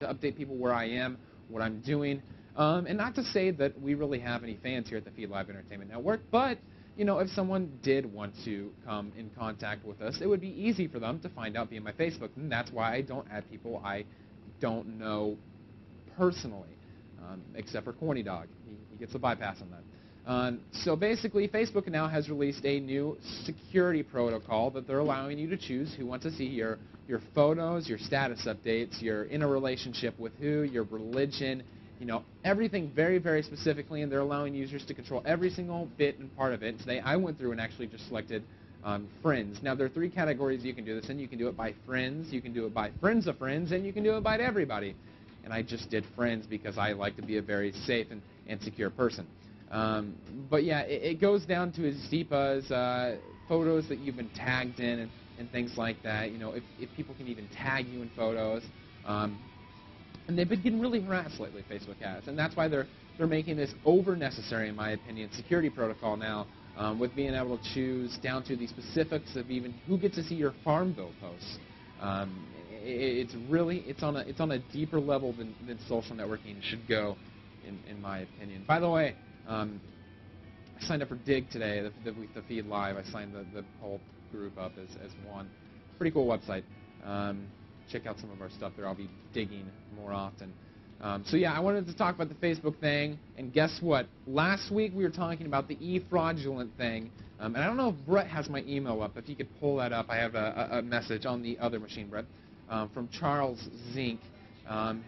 to update people where I am, what I'm doing. And not to say that we really have any fans here at the Feed Live Entertainment Network, but you know, if someone did want to come in contact with us, it would be easy for them to find out via my Facebook, and that's why I don't add people I don't know personally, except for Corny Dog. He gets a bypass on that. So basically, Facebook now has released a new security protocol that they're allowing you to choose who wants to see your photos, your status updates, your in a relationship with who, your religion, you know, everything very, very specifically, and they're allowing users to control every single bit and part of it. Today I went through and actually just selected friends. Now there are 3 categories you can do this in. You can do it by friends, you can do it by friends of friends, and you can do it by everybody. And I just did friends because I like to be a very safe and secure person. But yeah, it goes down to as deep as photos that you've been tagged in and things like that. You know, if people can even tag you in photos. And they've been getting really harassed lately, Facebook has. And that's why they're making this over-necessary, in my opinion, security protocol now, with being able to choose down to the specifics of even who gets to see your Farmville posts. It's on a deeper level than social networking should go, in my opinion. By the way, I signed up for Dig today, the Feed Live. I signed the whole group up as one. Pretty cool website. Check out some of our stuff there. I'll be digging more often. So yeah, I wanted to talk about the Facebook thing, and guess what? Last week we were talking about the e-fraudulent thing, and I don't know if Brett has my email up. If you could pull that up, I have a message on the other machine, Brett, from Charles Zink,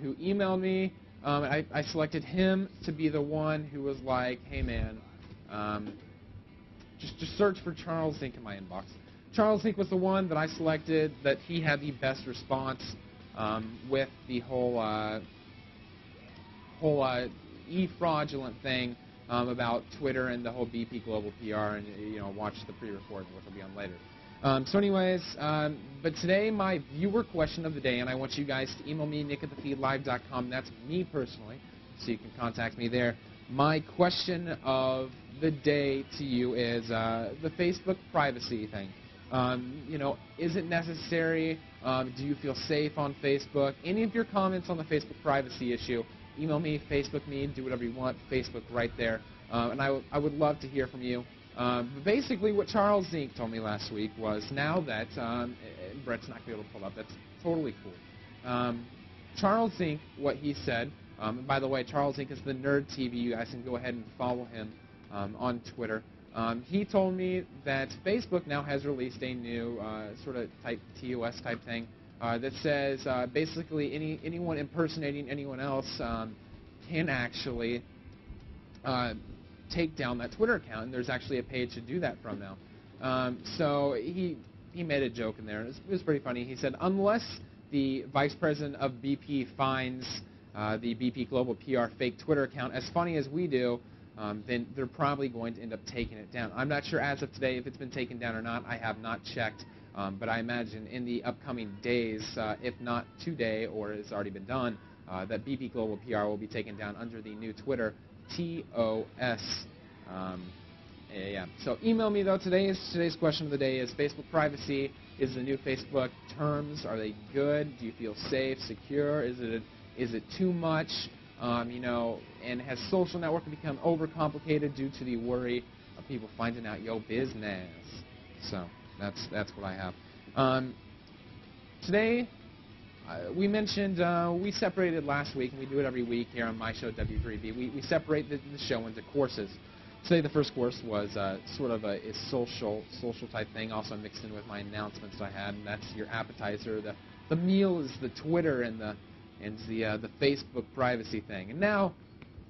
who emailed me. I selected him to be the one who was like, hey man, just search for Charles Zink in my inbox. Charles Zink was the one that I selected, that he had the best response with the whole e-fraudulent thing about Twitter and the whole BP Global PR, and you know, watch the pre-recording, which will be on later. So anyways, but today my viewer question of the day, and I want you guys to email me, nick@thefeedlive.com. That's me personally, so you can contact me there. My question of the day to you is the Facebook privacy thing. You know, is it necessary? Do you feel safe on Facebook? Any of your comments on the Facebook privacy issue, email me, Facebook me, do whatever you want, Facebook right there. And I would love to hear from you. But basically what Charles Zink told me last week was now that, Brett's not going to be able to pull up, that's totally cool. Charles Zink, what he said, and by the way, Charles Zink is the Nerd TV. You guys can go ahead and follow him on Twitter. He told me that Facebook now has released a new sort of type TOS type thing that says basically anyone impersonating anyone else can actually take down that Twitter account, and there's actually a page to do that from now. So he made a joke in there. It was pretty funny. He said, unless the vice president of BP finds the BP Global PR fake Twitter account as funny as we do, then they're probably going to end up taking it down. I'm not sure as of today if it's been taken down or not. I have not checked, but I imagine in the upcoming days, if not today or it's already been done, that BP Global PR will be taken down under the new Twitter TOS. Yeah. So email me though. Today's question of the day is Facebook privacy. Is the new Facebook terms, are they good? Do you feel safe, secure? Is it too much? You know, and has social networking become overcomplicated due to the worry of people finding out your business? So that's what I have. Today, we mentioned we separated last week, and we do it every week here on my show W3B. We separate the show into courses. Today, the first course was sort of a social type thing, also mixed in with my announcements I had, and that's your appetizer. The meal is the Twitter and the Facebook privacy thing. And now,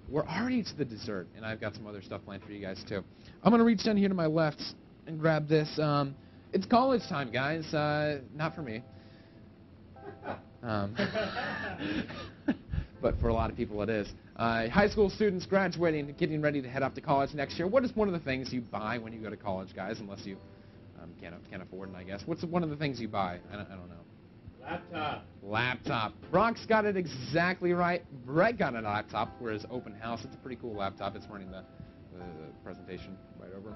we're already to the dessert, and I've got some other stuff planned for you guys, too. I'm going to reach down here to my left and grab this. It's college time, guys. Not for me. But for a lot of people, it is. High school students graduating, getting ready to head off to college next year. What is one of the things you buy when you go to college, guys, unless you can't afford it, I guess? What's one of the things you buy? I don't know. Laptop. Brock's got it exactly right. Brett got a laptop for his open house. It's a pretty cool laptop. It's running the presentation right over.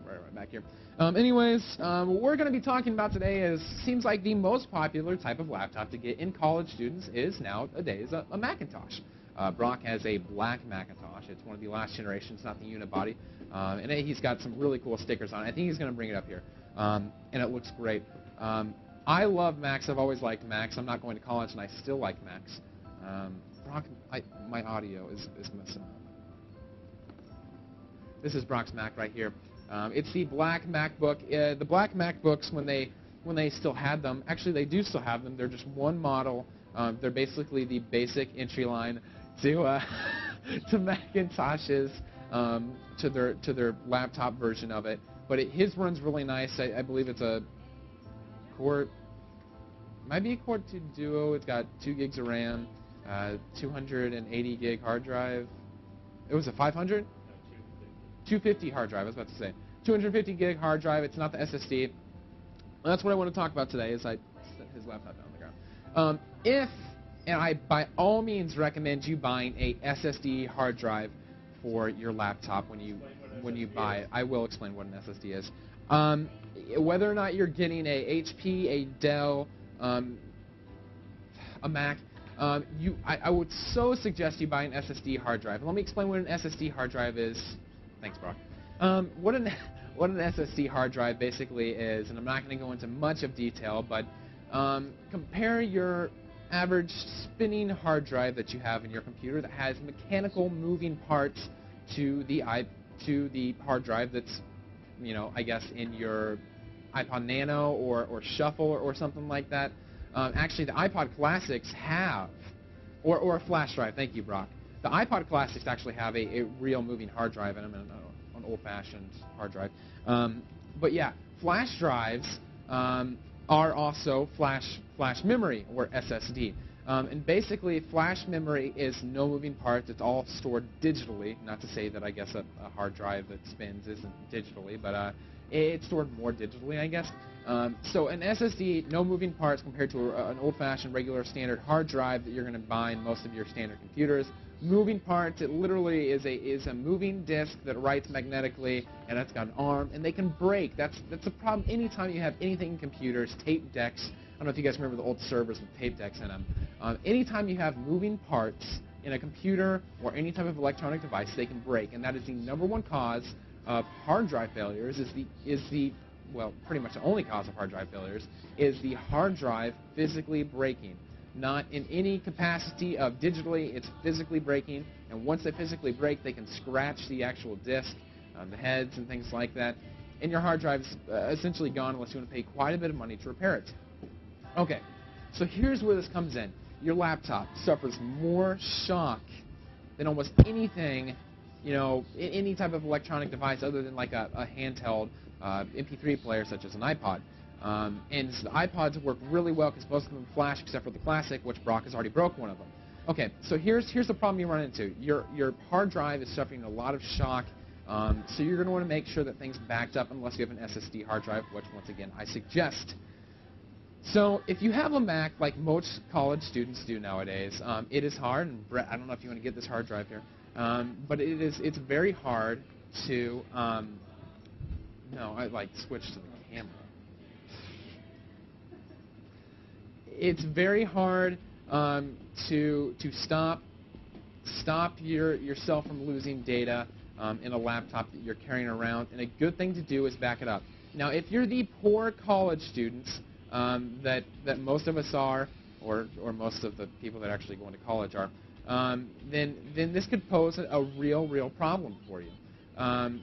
right back here. Anyways, what we're going to be talking about today is, seems like the most popular type of laptop to get in college students is nowadays a Macintosh. Brock has a black Macintosh. It's one of the last generations, not the unibody. And he's got some really cool stickers on it. I think he's going to bring it up here. And it looks great. I love Macs. I've always liked Macs. I'm not going to college, and I still like Macs. Brock, my audio is messing up. This is Brock's Mac right here. It's the black MacBook. The black MacBooks, when they still had them, actually they do still have them. They're just one model. They're basically the basic entry line to to Macintoshes, to their laptop version of it. But his runs really nice. I believe it's a Core, might be a Core 2 Duo. It's got 2 gigs of RAM, 280 gig hard drive. It was a 500? 250 hard drive, I was about to say. 250 gig hard drive. It's not the SSD. That's what I want to talk about today, is I set his laptop down on the ground. And I by all means recommend you buying a SSD hard drive for your laptop when you buy it. I will explain what an SSD is. Whether or not you're getting a HP, a Dell, a Mac, I would so suggest you buy an SSD hard drive. Let me explain what an SSD hard drive is. Thanks, Brock. What an SSD hard drive basically is, and I'm not going to go into much of detail, but compare your average spinning hard drive that you have in your computer that has mechanical moving parts to the hard drive that's, I guess in your iPod Nano or Shuffle or something like that. Actually, the iPod Classics have, or a flash drive. Thank you, Brock. The iPod Classics actually have a real moving hard drive in them, an old-fashioned hard drive. But yeah, flash drives are also flash memory, or SSD. And basically, flash memory is no moving parts. It's all stored digitally. Not to say that I guess a hard drive that spins isn't digitally, but it's stored more digitally, I guess. So an SSD, no moving parts compared to an old-fashioned, regular, standard hard drive that you're going to buy in most of your standard computers. Moving parts, it literally is a moving disk that writes magnetically, and it's got an arm, and they can break. That's a problem anytime you have anything in computers, tape decks. I don't know if you guys remember the old servers with tape decks in them. Anytime you have moving parts in a computer or any type of electronic device, they can break, and that is the #1 cause of hard drive failures. Well, pretty much the only cause of hard drive failures is the hard drive physically breaking. Not in any capacity of digitally, it's physically breaking, and once they physically break, they can scratch the actual disk, the heads and things like that, and your hard drive's essentially gone unless you want to pay quite a bit of money to repair it. Okay, so here's where this comes in. Your laptop suffers more shock than almost anything, any type of electronic device other than like a handheld MP3 player such as an iPod. And so the iPods work really well because most of them flash except for the Classic, which Brock has already broke one of them. Okay, so here's the problem you run into. Your hard drive is suffering a lot of shock, so you're going to want to make sure that things backed up unless you have an SSD hard drive, which once again I suggest. So if you have a Mac, like most college students do nowadays, it is hard, and Brett, I don't know if you want to get this hard drive here, but it's very hard to, no, I like switch to the camera. It's very hard to stop yourself from losing data in a laptop that you're carrying around, and a good thing to do is back it up. Now, if you're the poor college students that most of us are, or most of the people that actually go into college are, then this could pose a real problem for you.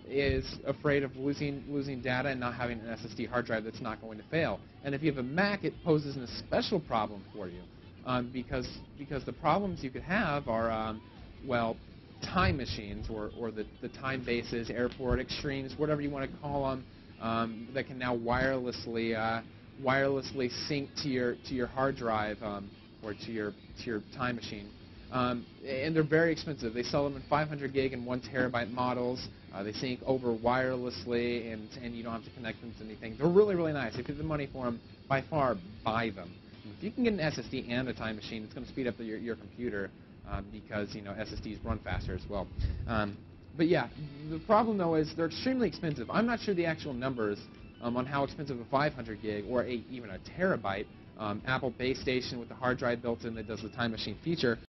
Is afraid of losing data and not having an SSD hard drive that's not going to fail. And if you have a Mac, it poses a special problem for you because the problems you could have are, well, time machines or the time bases, airport extremes, whatever you want to call them, that can now wirelessly sync to your hard drive or to your time machine. And they're very expensive. They sell them in 500 gig and 1 terabyte models. They sync over wirelessly, and you don't have to connect them to anything. They're really nice. If you have the money for them, by far, buy them. If you can get an SSD and a time machine, it's going to speed up your computer because SSDs run faster as well. But yeah, the problem though is they're extremely expensive. I'm not sure the actual numbers on how expensive a 500 gig or even a terabyte Apple base station with the hard drive built in that does the time machine feature